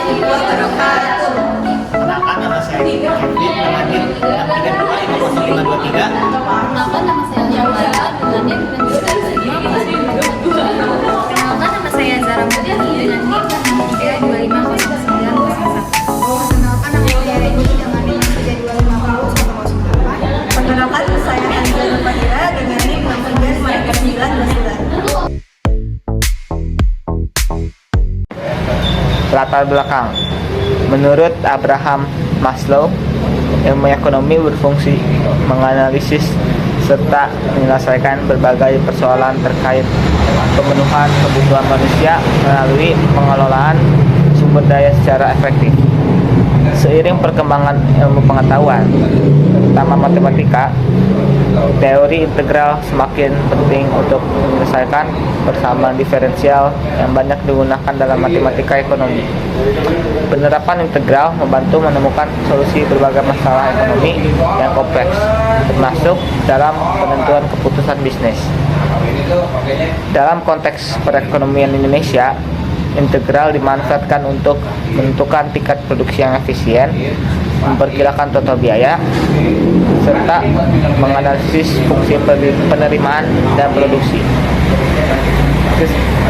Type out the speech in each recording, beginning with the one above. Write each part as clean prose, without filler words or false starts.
Kenalkan nama saya Kevin dengan NIM 632 Kenalkan nama saya Liana dengan NIM 632. Kenalkan nama saya Zara Mutia dengan NIM 632509001. Perkenalkan nama saya Reni dengan NIM 3254008. Perkenalkan saya Anjana Nurfahira dengan NIM 63929. Latar belakang. Menurut Abraham Maslow, ilmu ekonomi berfungsi menganalisis serta menyelesaikan berbagai persoalan terkait pemenuhan kebutuhan manusia melalui pengelolaan sumber daya secara efektif. Seiring perkembangan ilmu pengetahuan, terutama matematika, teori integral semakin penting untuk menyelesaikan persamaan diferensial yang banyak digunakan dalam matematika ekonomi. Penerapan integral membantu menemukan solusi berbagai masalah ekonomi yang kompleks, termasuk dalam penentuan keputusan bisnis. Dalam konteks perekonomian Indonesia, integral dimanfaatkan untuk menentukan tingkat produksi yang efisien, memperkirakan total biaya, serta menganalisis fungsi penerimaan dan produksi.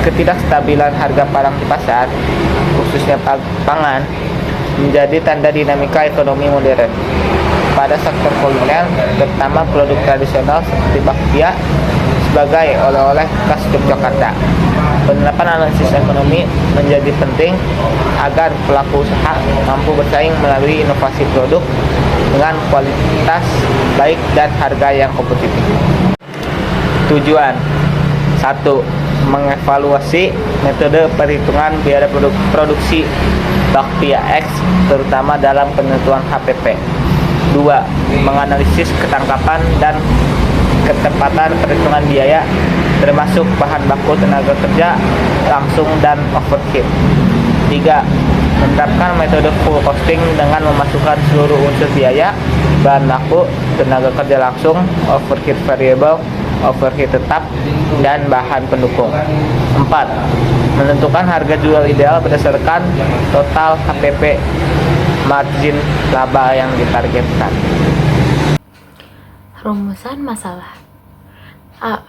Ketidakstabilan harga barang di pasar, khususnya pangan, menjadi tanda dinamika ekonomi modern. Pada sektor kuliner, terutama produk tradisional seperti bakpia sebagai oleh-oleh khas Yogyakarta. Penerapan analisis ekonomi menjadi penting agar pelaku usaha mampu bersaing melalui inovasi produk dengan kualitas baik dan harga yang kompetitif. Tujuan 1. Mengevaluasi metode perhitungan biaya produksi bakpia X terutama dalam penentuan HPP. 2. Menganalisis ketangkapan dan ketepatan perhitungan biaya termasuk bahan baku tenaga kerja langsung dan overhead. 3. Menerapkan metode full costing dengan memasukkan seluruh unsur biaya, bahan baku, tenaga kerja langsung, overhead variable, overhead tetap, dan bahan pendukung. 4. Menentukan harga jual ideal berdasarkan total HPP, margin laba yang ditargetkan. Rumusan masalah. A.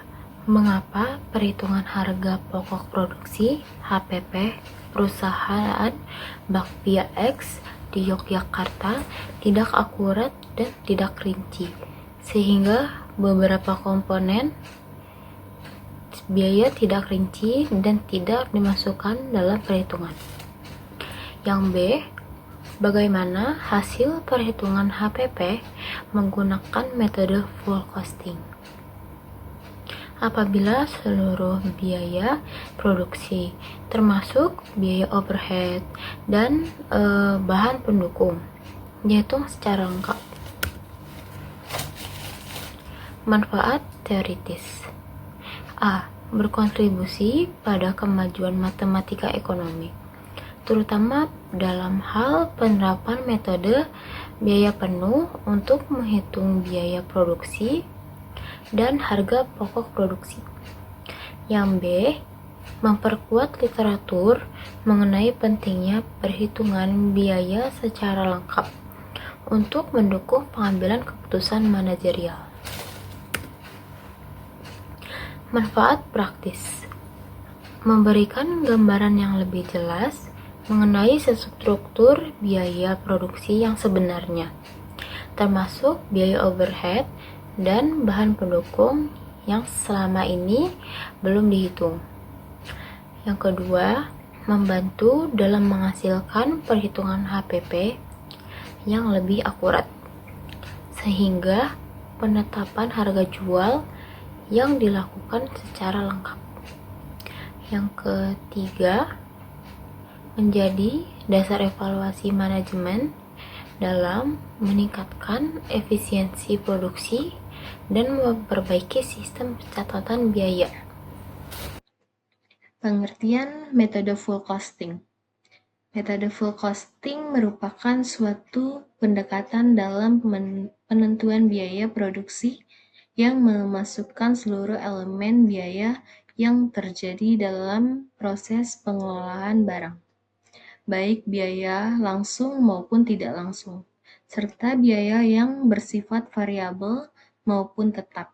Mengapa perhitungan harga pokok produksi HPP perusahaan bakpia X di Yogyakarta tidak akurat dan tidak rinci, sehingga beberapa komponen biaya tidak rinci dan tidak dimasukkan dalam perhitungan. Yang B. Bagaimana hasil perhitungan HPP menggunakan metode full costing apabila seluruh biaya produksi termasuk biaya overhead dan bahan pendukung dihitung secara lengkap. Manfaat teoritis. A. Berkontribusi pada kemajuan matematika ekonomi, terutama dalam hal penerapan metode biaya penuh untuk menghitung biaya produksi dan harga pokok produksi. Yang B. Memperkuat literatur mengenai pentingnya perhitungan biaya secara lengkap untuk mendukung pengambilan keputusan manajerial. Manfaat praktis. Memberikan gambaran yang lebih jelas mengenai struktur biaya produksi yang sebenarnya, termasuk biaya overhead dan bahan pendukung yang selama ini belum dihitung. Yang kedua, membantu dalam menghasilkan perhitungan HPP yang lebih akurat, sehingga penetapan harga jual yang dilakukan secara lengkap. Yang ketiga, menjadi dasar evaluasi manajemen dalam meningkatkan efisiensi produksi dan memperbaiki sistem pencatatan biaya. Pengertian metode full costing. Metode full costing merupakan suatu pendekatan dalam penentuan biaya produksi yang memasukkan seluruh elemen biaya yang terjadi dalam proses pengelolaan barang. baik biaya langsung maupun tidak langsung, serta biaya yang bersifat variabel maupun tetap.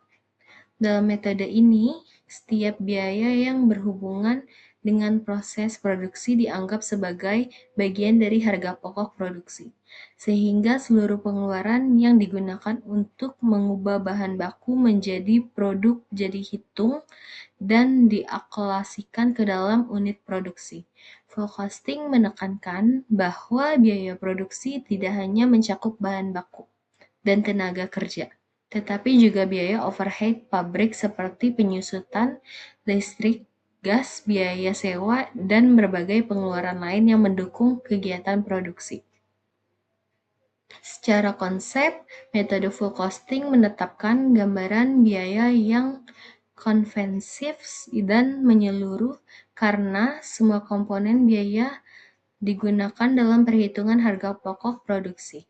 Dalam metode ini, setiap biaya yang berhubungan dengan proses produksi dianggap sebagai bagian dari harga pokok produksi, sehingga seluruh pengeluaran yang digunakan untuk mengubah bahan baku menjadi produk jadi hitung dan diakumulasikan ke dalam unit produksi. Full costing menekankan bahwa biaya produksi tidak hanya mencakup bahan baku dan tenaga kerja, tetapi juga biaya overhead pabrik seperti penyusutan, listrik, gas, biaya sewa, dan berbagai pengeluaran lain yang mendukung kegiatan produksi. Secara konsep, metode full costing menetapkan gambaran biaya yang konvensif dan menyeluruh karena semua komponen biaya digunakan dalam perhitungan harga pokok produksi.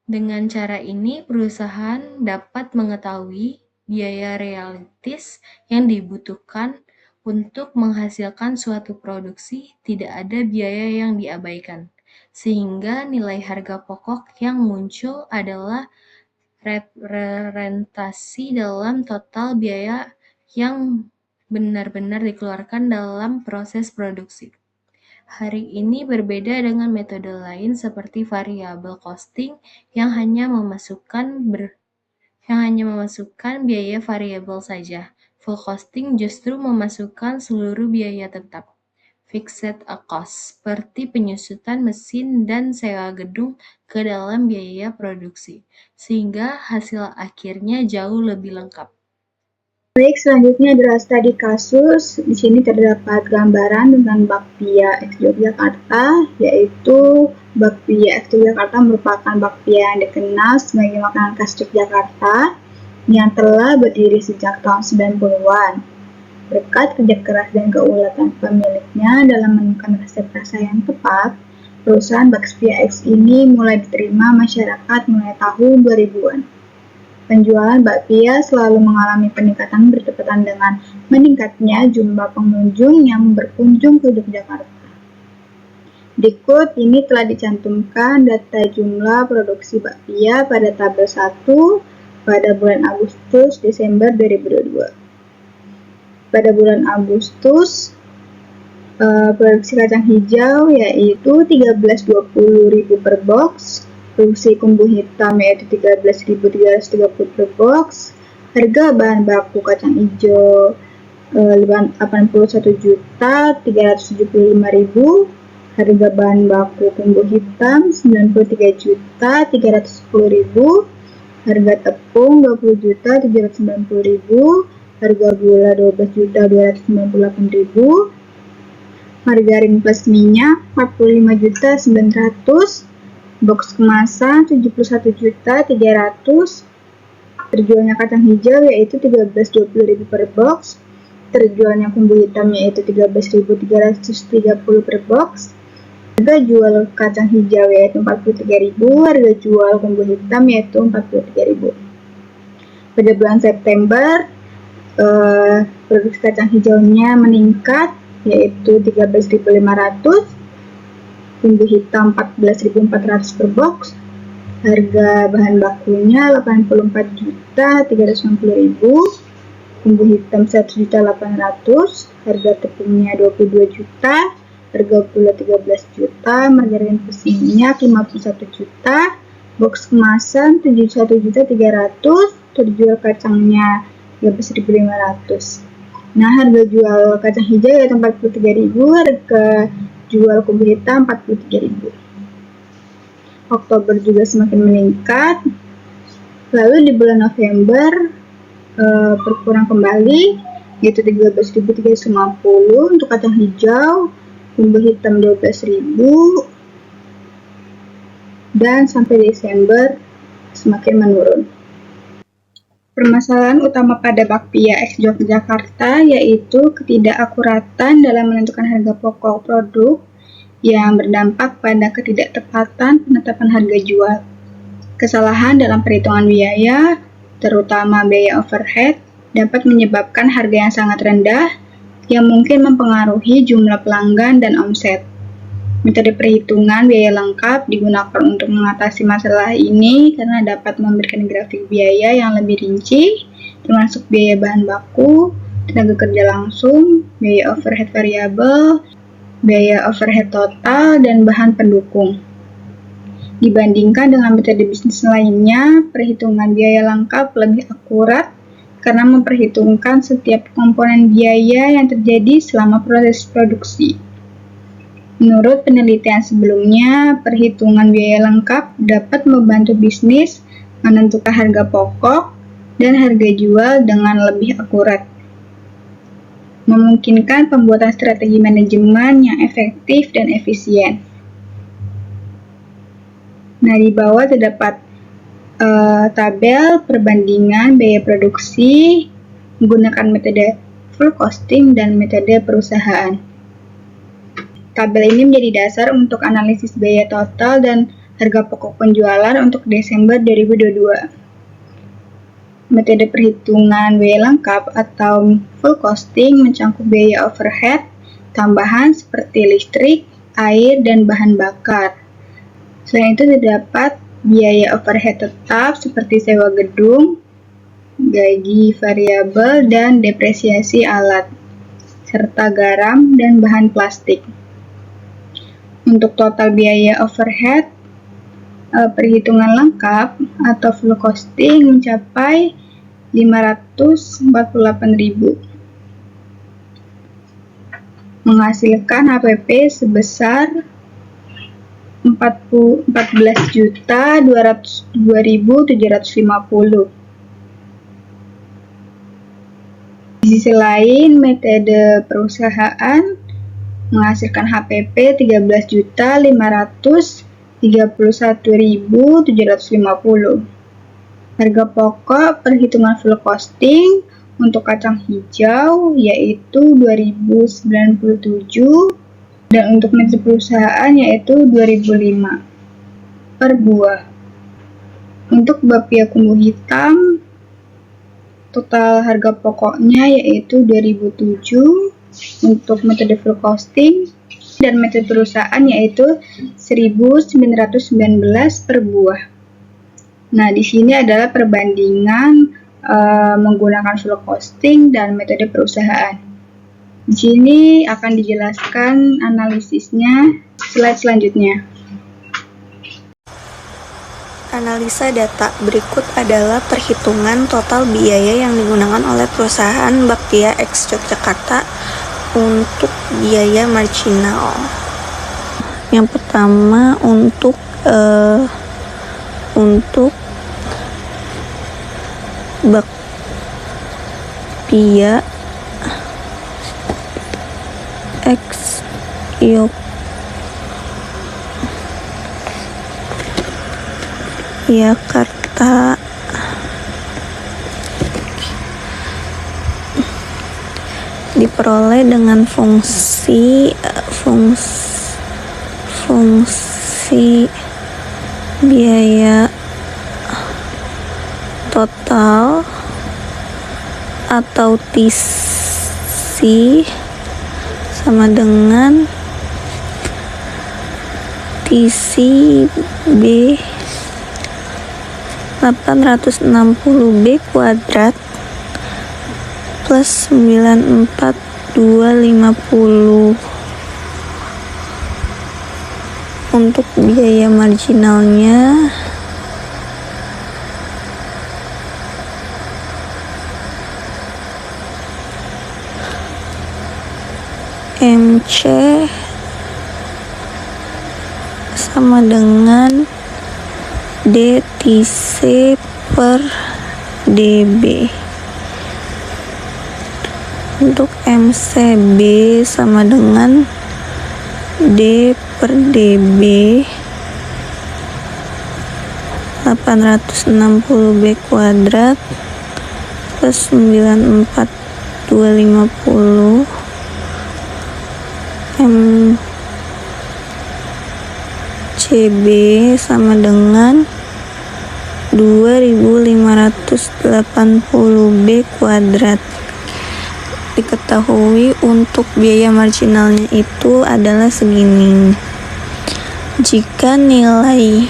Dengan cara ini, perusahaan dapat mengetahui biaya realistis yang dibutuhkan untuk menghasilkan suatu produksi, tidak ada biaya yang diabaikan, sehingga nilai harga pokok yang muncul adalah representasi dalam total biaya yang benar-benar dikeluarkan dalam proses produksi. Hari ini berbeda dengan metode lain seperti variable costing yang hanya memasukkan biaya variabel saja. Full costing justru memasukkan seluruh biaya tetap, fixed cost, seperti penyusutan mesin dan sewa gedung ke dalam biaya produksi, sehingga hasil akhirnya jauh lebih lengkap. Baik, selanjutnya adalah studi kasus. Di sini terdapat gambaran tentang bakpia X Yogyakarta, yaitu bakpia X Yogyakarta merupakan bakpia yang dikenal sebagai makanan khas Yogyakarta yang telah berdiri sejak tahun 90-an. Berkat kerja keras dan keulatan pemiliknya dalam menemukan resep rasa yang tepat, perusahaan bakpia X ini mulai diterima masyarakat mulai tahun 2000-an. Penjualan bakpia selalu mengalami peningkatan bertepatan dengan meningkatnya jumlah pengunjung yang berkunjung ke Yogyakarta. Berikut ini telah dicantumkan data jumlah produksi bakpia pada tabel 1 pada bulan Agustus-Desember 2022. Pada bulan Agustus, produksi kacang hijau yaitu 13.20.000 per box, produksi kumbu hitam yaitu 13.330 per box, harga bahan baku kacang hijau 81.375.000, harga bahan baku kumbu hitam 93.310.000, harga tepung 20.790.000, harga gula 12.298.000, margarin plus minyak 45.900.000, box kemasan 71.300.000, terjualnya kacang hijau yaitu 13.20.000 per box, terjualnya kumbu hitam yaitu 13.330 per box, harga jual kacang hijau yaitu 43.000, harga jual kumbu hitam yaitu 43.000. Pada bulan September, produksi kacang hijaunya meningkat yaitu 13.500, kumbu hitam 14.400 per box, harga bahan bakunya 84.390.000, kumbu hitam 1.800.000, harga tepungnya 22 juta, harga gula 13 juta, margarin plus minyak 51 juta, box kemasan 71.300.000, terjual kacangnya 13.500. Nah, harga jual kacang hijau yaitu 43.000, harga jual kumbu hitam 43.000. Oktober juga semakin meningkat. Lalu di bulan November berkurang kembali yaitu 13.350 untuk kacang hijau, kumbu hitam 12.000, dan sampai Desember semakin menurun. Permasalahan utama pada bakpia X Yogyakarta yaitu ketidakakuratan dalam menentukan harga pokok produk yang berdampak pada ketidaktepatan penetapan harga jual. Kesalahan dalam perhitungan biaya, terutama biaya overhead, dapat menyebabkan harga yang sangat rendah yang mungkin mempengaruhi jumlah pelanggan dan omset. Metode perhitungan biaya lengkap digunakan untuk mengatasi masalah ini karena dapat memberikan grafik biaya yang lebih rinci, termasuk biaya bahan baku, tenaga kerja langsung, biaya overhead variabel, biaya overhead total, dan bahan pendukung. Dibandingkan dengan metode bisnis lainnya, perhitungan biaya lengkap lebih akurat karena memperhitungkan setiap komponen biaya yang terjadi selama proses produksi. Menurut penelitian sebelumnya, perhitungan biaya lengkap dapat membantu bisnis menentukan harga pokok dan harga jual dengan lebih akurat, memungkinkan pembuatan strategi manajemen yang efektif dan efisien. Nah, di bawah terdapat tabel perbandingan biaya produksi menggunakan metode full costing dan metode perusahaan. Tabel ini menjadi dasar untuk analisis biaya total dan harga pokok penjualan untuk Desember 2022. Metode perhitungan biaya lengkap atau full costing mencakup biaya overhead tambahan seperti listrik, air, dan bahan bakar. Selain itu terdapat biaya overhead tetap seperti sewa gedung, gaji variabel, dan depresiasi alat, serta garam dan bahan plastik. Untuk total biaya overhead, perhitungan lengkap atau full costing mencapai 548.000, menghasilkan HPP sebesar 14.202.750. Di sisi lain, metode perusahaan menghasilkan HPP 13.531.750. Harga pokok perhitungan full costing untuk kacang hijau yaitu 2.097 dan untuk metode perusahaan yaitu 2.005 per buah. Untuk bapia kumbu hitam total harga pokoknya yaitu 2.007 untuk metode full costing dan metode perusahaan yaitu 1.919 per buah. Nah, di sini adalah perbandingan menggunakan full costing dan metode perusahaan. Di sini akan dijelaskan analisisnya slide selanjutnya. Analisa data berikut adalah perhitungan total biaya yang digunakan oleh perusahaan Bakpia X Yogyakarta untuk biaya marginal. Yang pertama untuk Bakpia X Yogyakarta diperoleh dengan fungsi biaya total atau TC sama dengan TC B 860B kuadrat plus 94250. Untuk biaya marginalnya MC sama dengan DTC per DB. Untuk MCB sama dengan D per DB 860B kuadrat plus 94250 MCB sama dengan 2580B kuadrat. Diketahui untuk biaya marginalnya itu adalah segini. Jika nilai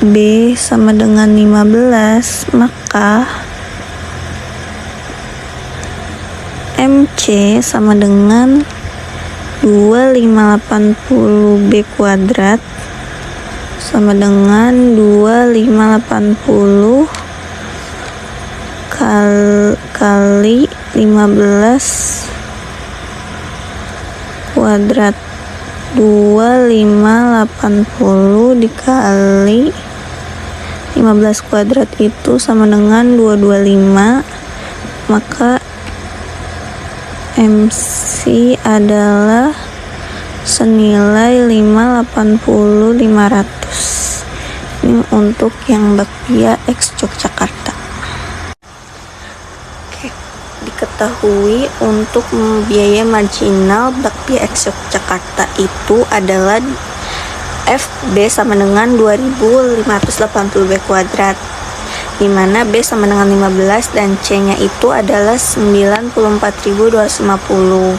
B sama dengan 15, maka MC sama dengan 2580 B kuadrat sama dengan 2580 kali 15 kuadrat. 2580 dikali 15 kuadrat itu sama dengan 225, maka MC adalah senilai 580 500. Ini untuk yang Bakpia X Yogyakarta. Oke, diketahui untuk biaya marginal Bakpia X Yogyakarta itu adalah FB sama dengan 2580 B kuadrat, di mana B sama dengan 15 dan C-nya itu adalah 94.250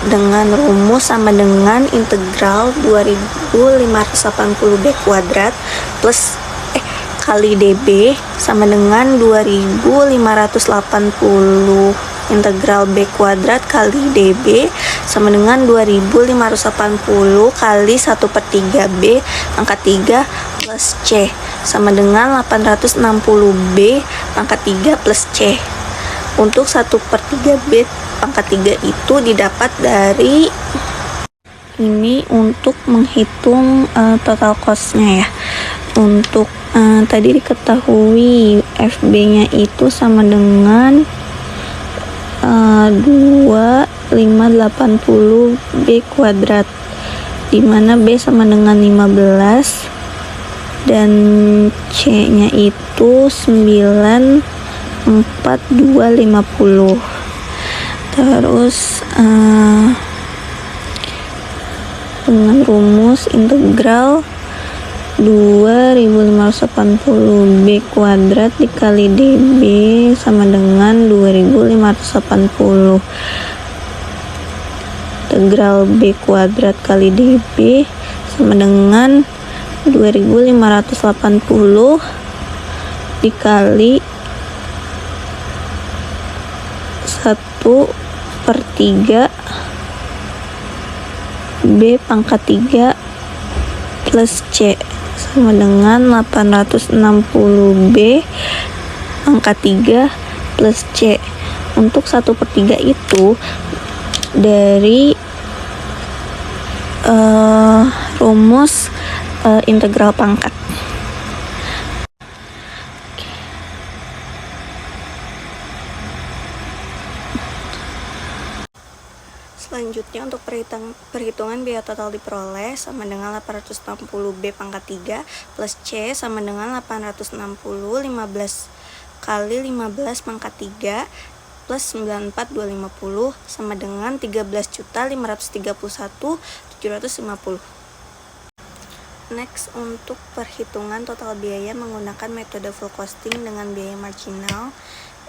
dengan rumus sama dengan integral 2580 B kuadrat plus kali DB sama dengan 2580 integral B kuadrat kali DB sama dengan 2580 kali 1/3 B pangkat 3 plus C sama dengan 860 B pangkat 3 plus C. Untuk 1/3 B pangkat 3 itu didapat dari ini untuk menghitung total cost-nya ya. Untuk tadi diketahui FB-nya itu sama dengan 2580 B kuadrat, dimana B sama dengan 15 dan C-nya itu 94250. Terus dengan rumus integral 2580 B kuadrat dikali DB sama dengan 2580 integral B kuadrat kali DB sama dengan 2580 dikali 1/3 B pangkat 3 plus C sama dengan 860 B pangkat 3 plus C. Untuk 1/3 itu dari rumus integral pangkat. Selanjutnya untuk perhitungan biaya total diperoleh sama dengan 860 B pangkat 3 plus C sama dengan 860 15 kali 15 pangkat 3 plus 94250 sama dengan 13.531.750. Next, untuk perhitungan total biaya menggunakan metode full costing dengan biaya marginal,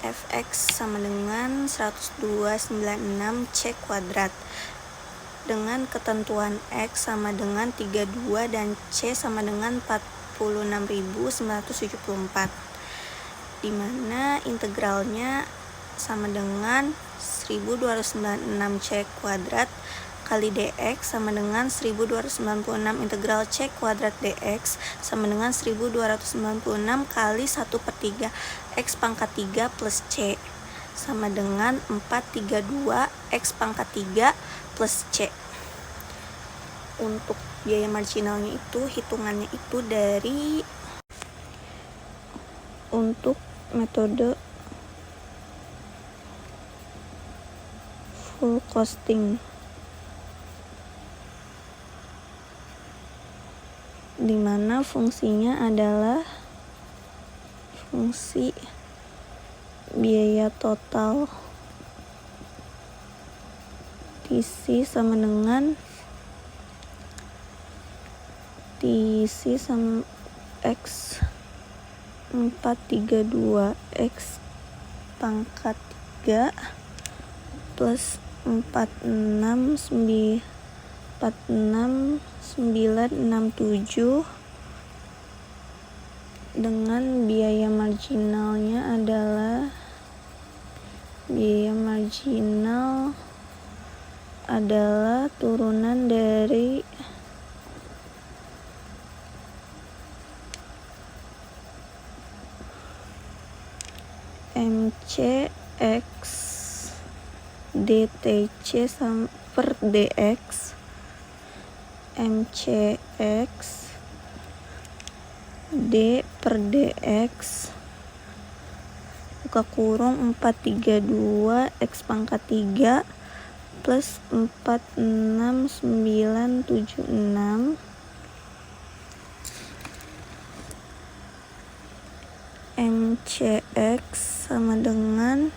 Fx sama dengan 10296 C kuadrat dengan ketentuan X sama dengan 32 dan C sama dengan 46.974, dimana integralnya sama dengan 1296 C kuadrat kali dx sama dengan 1296 integral C kuadrat dx sama dengan 1296 kali 1/3 X pangkat 3 plus C sama dengan 432 X pangkat 3 plus C. Untuk biaya marginalnya itu hitungannya itu dari untuk metode full costing, dimana fungsinya adalah fungsi biaya total TC sama dengan TC sama X 432 X pangkat 3 plus 46967 dengan biaya marginalnya adalah turunan dari MCX DTC per DX MCX D per DX buka kurung 432 X pangkat 3 plus 46976 MCX sama dengan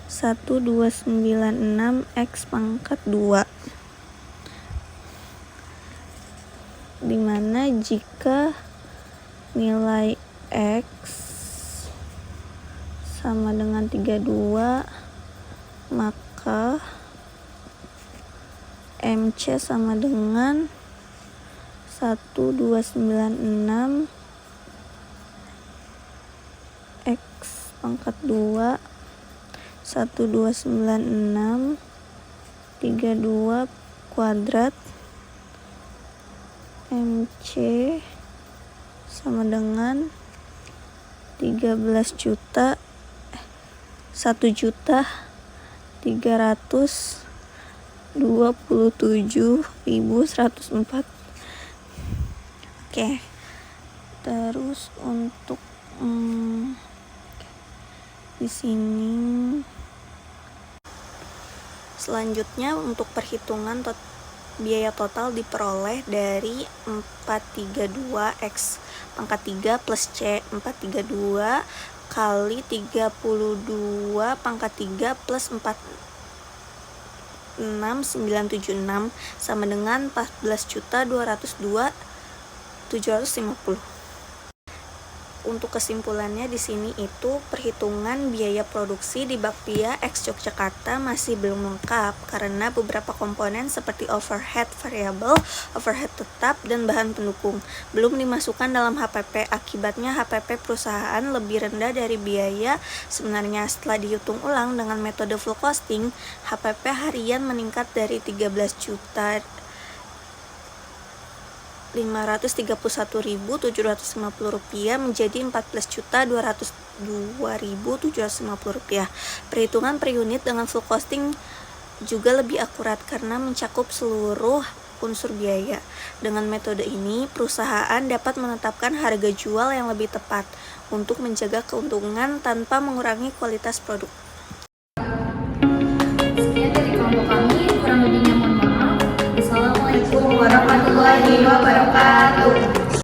1296 X pangkat 2, dimana jika nilai X sama dengan 32 maka MC sama dengan 1296 X pangkat 2 1296 32 kuadrat MC sama dengan 1.327.104. Oke. Terus untuk di sini selanjutnya untuk perhitungan biaya total diperoleh dari 432 X pangkat 3 plus C 432 kali 32 pangkat 3 plus 46976 sama dengan 14.202.750. Untuk kesimpulannya di sini itu perhitungan biaya produksi di Bakpia X Yogyakarta masih belum lengkap karena beberapa komponen seperti overhead variabel, overhead tetap, dan bahan pendukung belum dimasukkan dalam HPP. Akibatnya HPP perusahaan lebih rendah dari biaya sebenarnya. Setelah dihitung ulang dengan metode full costing, HPP harian meningkat dari 13.531.750 rupiah menjadi 14.202.750 rupiah. Perhitungan per unit dengan full costing juga lebih akurat karena mencakup seluruh unsur biaya. Dengan metode ini, perusahaan dapat menetapkan harga jual yang lebih tepat untuk menjaga keuntungan tanpa mengurangi kualitas produk.